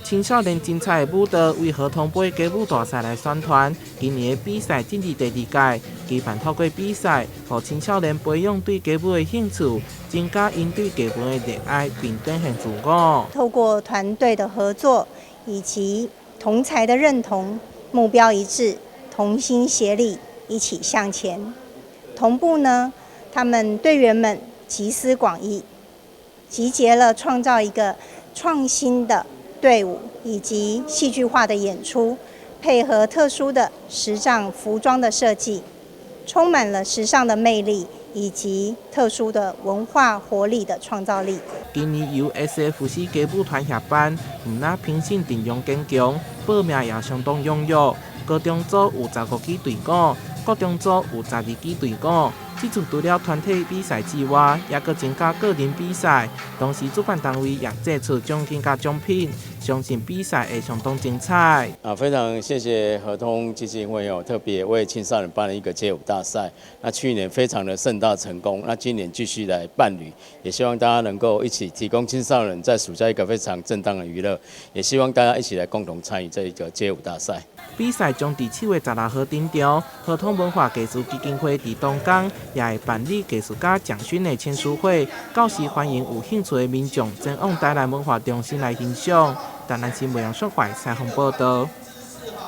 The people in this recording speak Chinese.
青少年精彩的舞蹈为合同杯歌舞大赛来宣传。今年的比赛进入第2届，期盼透过比赛，让青少年培养对歌舞的兴趣，增加因对歌舞的热爱，并展现自我。透过团队的合作以及同才的认同，目标一致，同心协力，一起向前。同步呢，他们队员们集思广益，集结了创造一个创新的队伍以及戏剧化的演出，配合特殊的时尚服装的设计，充满了时尚的魅力以及特殊的文化活力的创造力。今年由 SFC 歌舞团协办，唔但评审阵容坚强，报名也相当踊跃。高中组有15支队伍，国中组有12支队伍。这次除了团体比赛之外，也搁增加个人比赛。同时，主办单位也借出奖金加奖品，相信比赛会相当精彩。非常谢谢合通基金会特别为青少年办了一个街舞大赛。那去年非常的盛大成功，那今年继续来办理，也希望大家能够一起提供青少年在暑假一个非常正当的娱乐，也希望大家一起来共同参与这一个街舞大赛。比赛将在7月16号登场，合通文化艺术基金会在东港也会办理艺术家奖训的签书会，到时欢迎有兴趣的民众前往台南文化中心来欣赏。台南新闻杨顺怀采访报道。